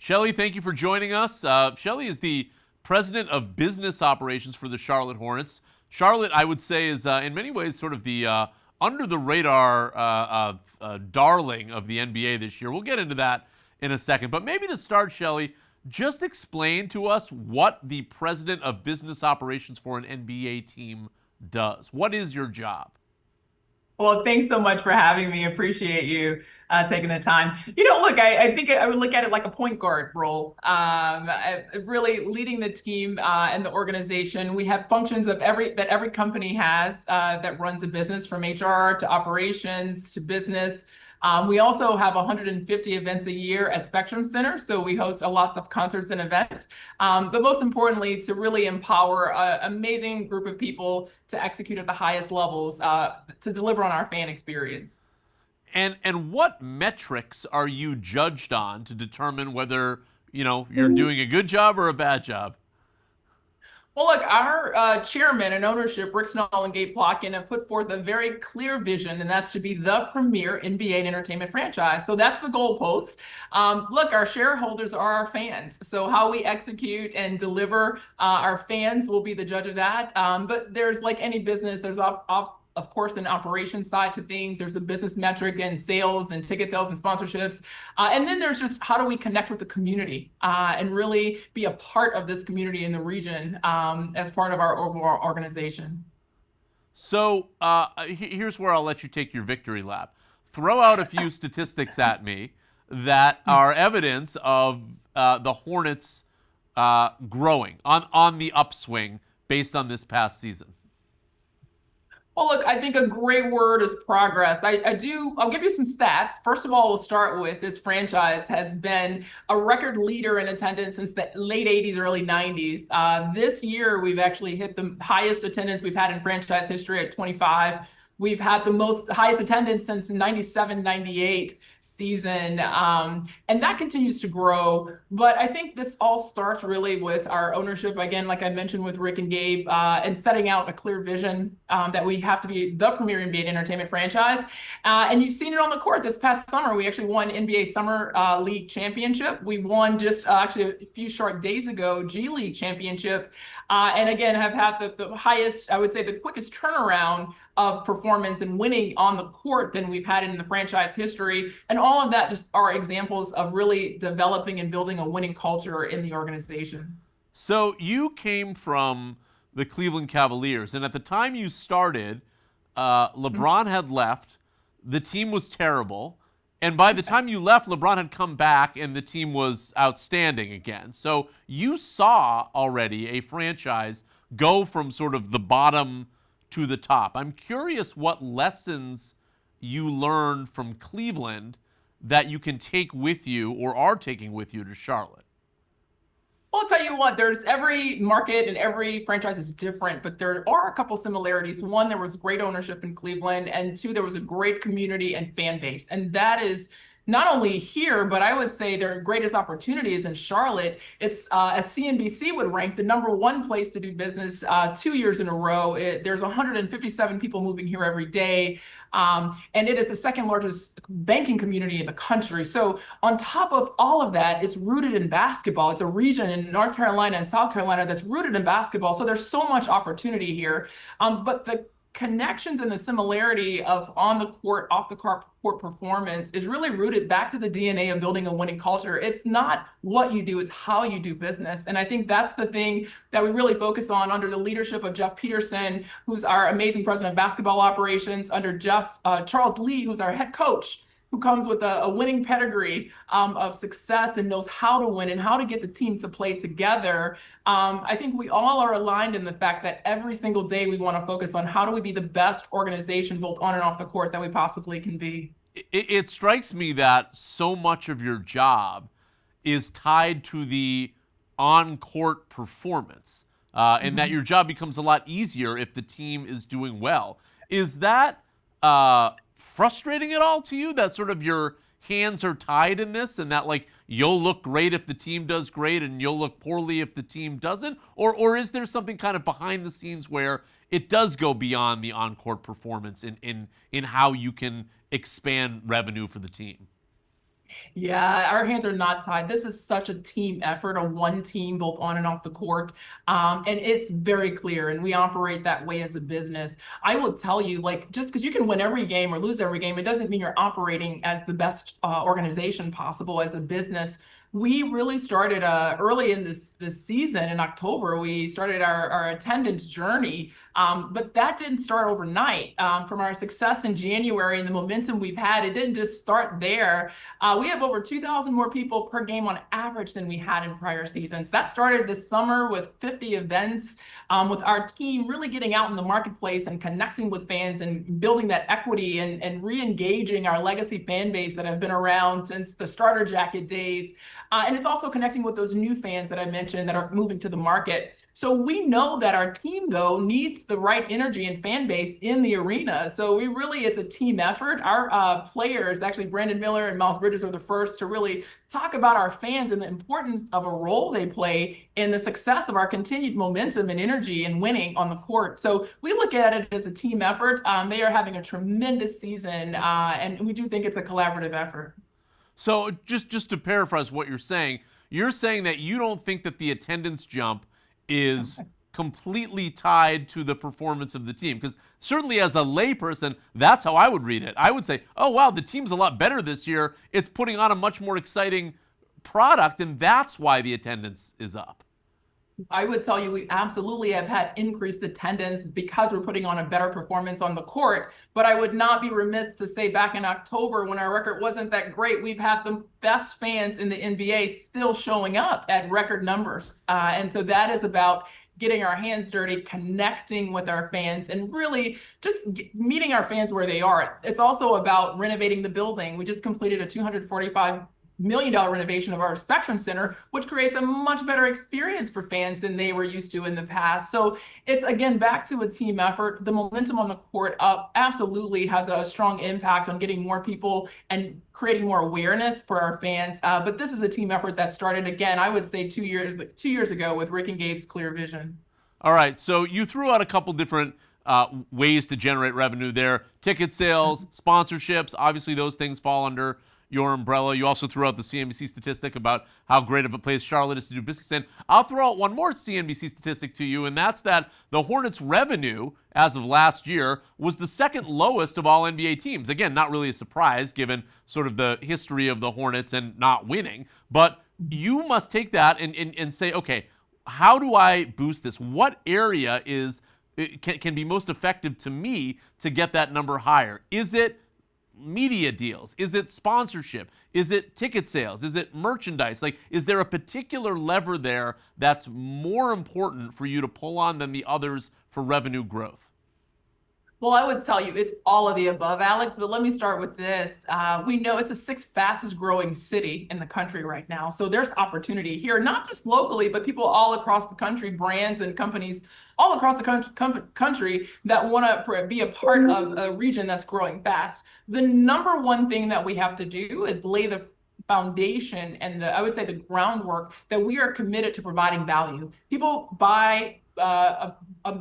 Shelly, thank you for joining us. Shelly is the president of business operations for the Charlotte Hornets. Charlotte, I would say, is in many ways sort of the under-the-radar darling of the NBA this year. We'll get into that in a second. But maybe to start, Shelly, just explain to us what the president of business operations for an NBA team does. What is your job? Well, thanks so much for having me. Appreciate you taking the time. Look, I think I would look at it like a point guard role, really leading the team and the organization. We have functions of every company has that runs a business, from HR to operations to business. We also have 150 events a year at Spectrum Center, so we host lots of concerts and events. But most importantly, to really empower an amazing group of people to execute at the highest levels to deliver on our fan experience. And what metrics are you judged on to determine whether you're doing a good job or a bad job? Well, look, our chairman and ownership, Rick Snall and Gabe Plotkin, have put forth a very clear vision, and that's to be the premier NBA and entertainment franchise. So that's the goalpost. Look, our shareholders are our fans. So how we execute and deliver, our fans will be the judge of that. But there's, like any business, there's of course, an operations side to things. There's the business metric and sales and ticket sales and sponsorships. And then there's just how do we connect with the community and really be a part of this community in the region as part of our overall organization. So here's where I'll let you take your victory lap. Throw out a few statistics at me that are evidence of the Hornets growing on the upswing based on this past season. Well, look, I think a great word is progress. I'll give you some stats. First of all, we'll start with this franchise has been a record leader in attendance since the late 80s, early 90s. This year, we've actually hit the highest attendance we've had in franchise history at 25. We've had the highest attendance since 97, 98 season. And that continues to grow. But I think this all starts really with our ownership, again, like I mentioned with Rick and Gabe, and setting out a clear vision that we have to be the premier NBA entertainment franchise. And you've seen it on the court this past summer. We actually won NBA Summer League Championship. We won just actually a few short days ago, G League Championship. And again, have had the highest, I would say the quickest turnaround of performance and winning on the court than we've had in the franchise history. And all of that just are examples of really developing and building a winning culture in the organization. So you came from the Cleveland Cavaliers, and at the time you started, LeBron had left, the team was terrible, and by the time you left, LeBron had come back and the team was outstanding again. So you saw already a franchise go from sort of the bottom to the top. I'm curious what lessons you learned from Cleveland that you can take with you or are taking with you to Charlotte. Well, I'll tell you what, there's every market and every franchise is different, but there are a couple similarities. One, there was great ownership in Cleveland, and two, there was a great community and fan base. And that is not only here, but I would say their greatest opportunities in Charlotte. It's, as CNBC would rank, the #1 place to do business 2 years in a row. There's 157 people moving here every day. And it is the second largest banking community in the country. So on top of all of that, it's rooted in basketball. It's a region in North Carolina and South Carolina that's rooted in basketball. So there's so much opportunity here. But the connections and the similarity of on the court, off the court performance is really rooted back to the DNA of building a winning culture. It's not what you do, it's how you do business. And I think that's the thing that we really focus on under the leadership of Jeff Peterson, who's our amazing president of basketball operations, under Charles Lee, who's our head coach, who comes with a winning pedigree of success and knows how to win and how to get the team to play together. I think we all are aligned in the fact that every single day we want to focus on how do we be the best organization, both on and off the court, that we possibly can be. It strikes me that so much of your job is tied to the on-court performance, and that your job becomes a lot easier if the team is doing well. Is that frustrating at all to you, that sort of your hands are tied in this and that like you'll look great if the team does great and you'll look poorly if the team doesn't? Or is there something kind of behind the scenes where it does go beyond the on-court performance in how you can expand revenue for the team? Yeah, our hands are not tied. This is such a team effort, a one team, both on and off the court. And it's very clear, and we operate that way as a business. I will tell you, like, just because you can win every game or lose every game, it doesn't mean you're operating as the best organization possible as a business. We really started early in this season in October. We started our attendance journey, but that didn't start overnight. From our success in January and the momentum we've had, it didn't just start there. We have over 2,000 more people per game on average than we had in prior seasons. That started this summer with 50 events, with our team really getting out in the marketplace and connecting with fans and building that equity and re-engaging our legacy fan base that have been around since the starter jacket days. And it's also connecting with those new fans that I mentioned that are moving to the market. So we know that our team, though, needs the right energy and fan base in the arena. So it's a team effort. Our players, actually Brandon Miller and Miles Bridges, are the first to really talk about our fans and the importance of a role they play in the success of our continued momentum and energy and winning on the court. So we look at it as a team effort. They are having a tremendous season, and we do think it's a collaborative effort. So just to paraphrase what you're saying that you don't think that the attendance jump is completely tied to the performance of the team. Because certainly as a layperson, that's how I would read it. I would say, oh, wow, the team's a lot better this year. It's putting on a much more exciting product, and that's why the attendance is up. I would tell you we absolutely have had increased attendance because we're putting on a better performance on the court. But I would not be remiss to say back in October when our record wasn't that great, we've had the best fans in the NBA still showing up at record numbers. And so that is about getting our hands dirty, connecting with our fans, and really just meeting our fans where they are. It's also about renovating the building. We just completed a $245 million renovation of our Spectrum Center, which creates a much better experience for fans than they were used to in the past. So it's, again, back to a team effort. The momentum on the court up absolutely has a strong impact on getting more people and creating more awareness for our fans. But this is a team effort that started, again, I would say 2 years ago with Rick and Gabe's clear vision. All right, so you threw out a couple different ways to generate revenue there. Ticket sales, sponsorships, obviously those things fall under your umbrella. You also threw out the CNBC statistic about how great of a place Charlotte is to do business in. I'll throw out one more CNBC statistic to you, and that's that the Hornets' revenue as of last year was the second lowest of all NBA teams. Again, not really a surprise given sort of the history of the Hornets and not winning, but you must take that and say, okay, how do I boost this? What area can be most effective to me to get that number higher? Is it media deals? Is it sponsorship? Is it ticket sales? Is it merchandise? Like, is there a particular lever there that's more important for you to pull on than the others for revenue growth? Well, I would tell you it's all of the above, Alex, but let me start with this. We know it's the sixth fastest growing city in the country right now. So there's opportunity here, not just locally, but people all across the country, brands and companies all across the country that want to be a part of a region that's growing fast. The number one thing that we have to do is lay the foundation and I would say the groundwork that we are committed to providing value. People buy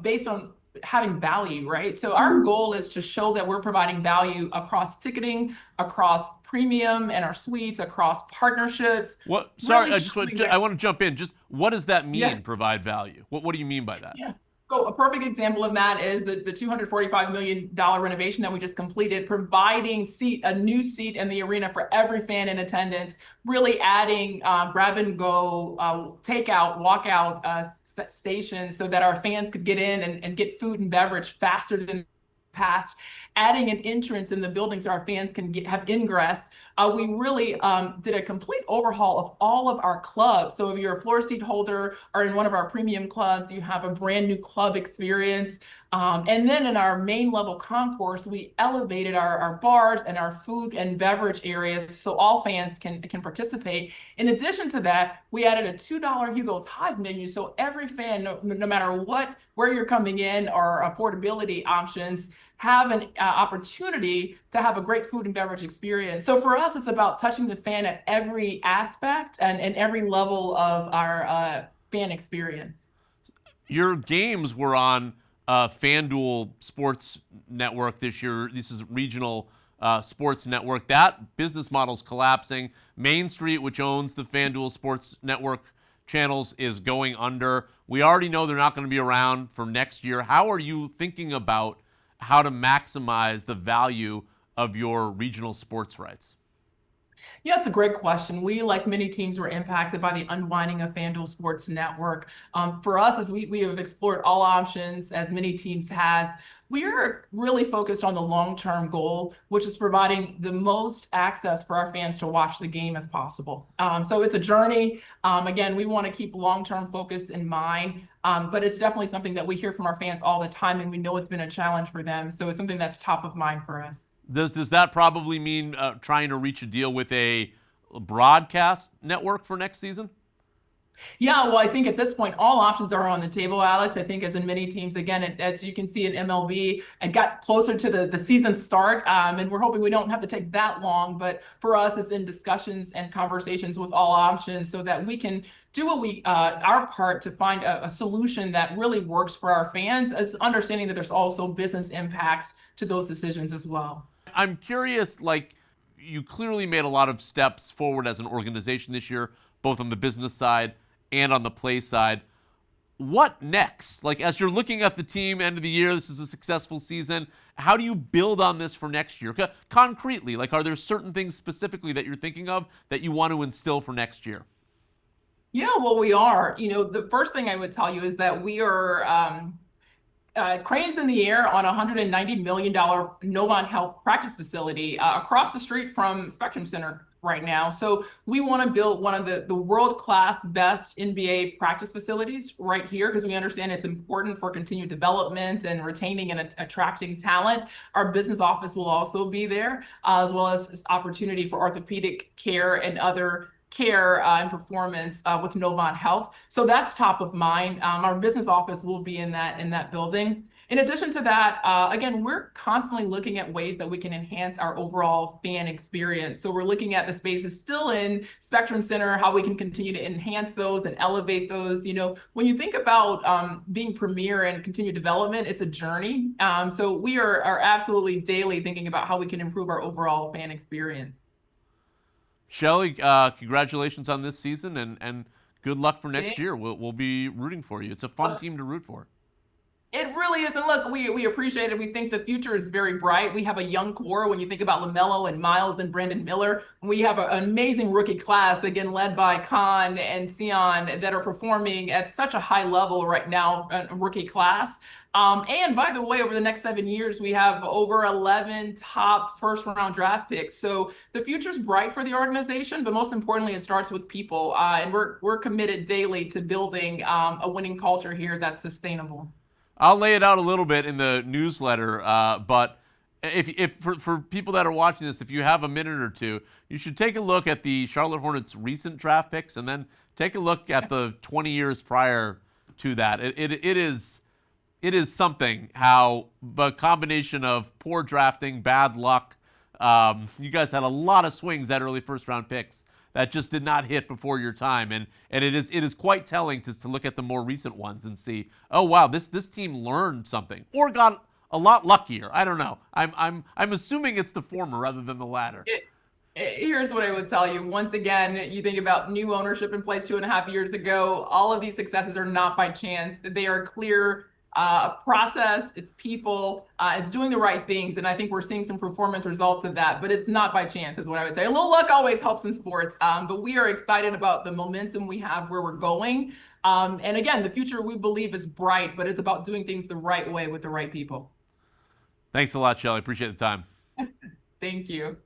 based on having value, right? So our goal is to show that we're providing value across ticketing, across premium and our suites, across partnerships. What? Sorry, Really I want to jump in. Just what does that mean? Yeah. Provide value. What do you mean by that? Yeah. So a perfect example of that is the $245 million renovation that we just completed, providing a new seat in the arena for every fan in attendance, really adding grab and go, takeout, walkout stations so that our fans could get in and get food and beverage faster than past, adding an entrance in the building so our fans can have ingress. We really did a complete overhaul of all of our clubs. So if you're a floor seat holder or in one of our premium clubs, you have a brand new club experience. And then in our main level concourse, we elevated our bars and our food and beverage areas so all fans can participate. In addition to that, we added a $2 Hugo's Hive menu. So every fan, no matter where you're coming in or affordability options, have an opportunity to have a great food and beverage experience. So for us, it's about touching the fan at every aspect and every level of our fan experience. Your games were on FanDuel Sports Network this year. This is regional Sports Network. That business model's collapsing. Main Street, which owns the FanDuel Sports Network channels, is going under. We already know they're not going to be around for next year. How are you thinking about how to maximize the value of your regional sports rights? Yeah, it's a great question. We, like many teams, were impacted by the unwinding of FanDuel Sports Network. For us, as we have explored all options, as many teams has, we are really focused on the long-term goal, which is providing the most access for our fans to watch the game as possible. So it's a journey. Again, we want to keep long-term focus in mind, but it's definitely something that we hear from our fans all the time, and we know it's been a challenge for them. So it's something that's top of mind for us. Does that probably mean trying to reach a deal with a broadcast network for next season? Yeah, well, I think at this point, all options are on the table, Alex. I think as in many teams, again, as you can see in MLB, it got closer to the season start, and we're hoping we don't have to take that long. But for us, it's in discussions and conversations with all options so that we can do what our part to find a solution that really works for our fans, as understanding that there's also business impacts to those decisions as well. I'm curious, like, you clearly made a lot of steps forward as an organization this year, both on the business side and on the play side. What next? Like, as you're looking at the team, end of the year, this is a successful season. How do you build on this for next year? Concretely, like, are there certain things specifically that you're thinking of that you want to instill for next year? Yeah, well, we are. The first thing I would tell you is that we are cranes in the air on a $190 million Novant Health practice facility across the street from Spectrum Center right now. So we want to build one of the world-class best NBA practice facilities right here because we understand it's important for continued development and retaining and attracting talent. Our business office will also be there, as well as this opportunity for orthopedic care and other care and performance with Novant Health. So that's top of mind. Our business office will be in that building. In addition to that, again, we're constantly looking at ways that we can enhance our overall fan experience. So we're looking at the spaces still in Spectrum Center, how we can continue to enhance those and elevate those. When you think about being premier and continued development, it's a journey. So we are absolutely daily thinking about how we can improve our overall fan experience. Shelly, congratulations on this season and good luck for next year. We'll be rooting for you. It's a fun team to root for. It really is. And look, we appreciate it. We think the future is very bright. We have a young core when you think about LaMelo and Miles and Brandon Miller. We have an amazing rookie class, again, led by Khan and Sion, that are performing at such a high level right now, a rookie class. And by the way, over the next 7 years, we have over 11 top first-round draft picks. So the future's bright for the organization, but most importantly, it starts with people. And we're committed daily to building a winning culture here that's sustainable. I'll lay it out a little bit in the newsletter, but if for people that are watching this, if you have a minute or two, you should take a look at the Charlotte Hornets' recent draft picks, and then take a look at the 20 years prior to that. It is something how the combination of poor drafting, bad luck. You guys had a lot of swings at early first-round picks that just did not hit before your time, and it is quite telling to look at the more recent ones and see, oh wow, this team learned something or got a lot luckier. I don't know. I'm assuming it's the former rather than the latter. Here's what I would tell you. Once again, you think about new ownership in place 2.5 years ago. All of these successes are not by chance. They are clear process, it's people, it's doing the right things. And I think we're seeing some performance results of that, but it's not by chance is what I would say. A little luck always helps in sports, but we are excited about the momentum we have where we're going. And again, the future we believe is bright, but it's about doing things the right way with the right people. Thanks a lot, Shelly. Appreciate the time. Thank you.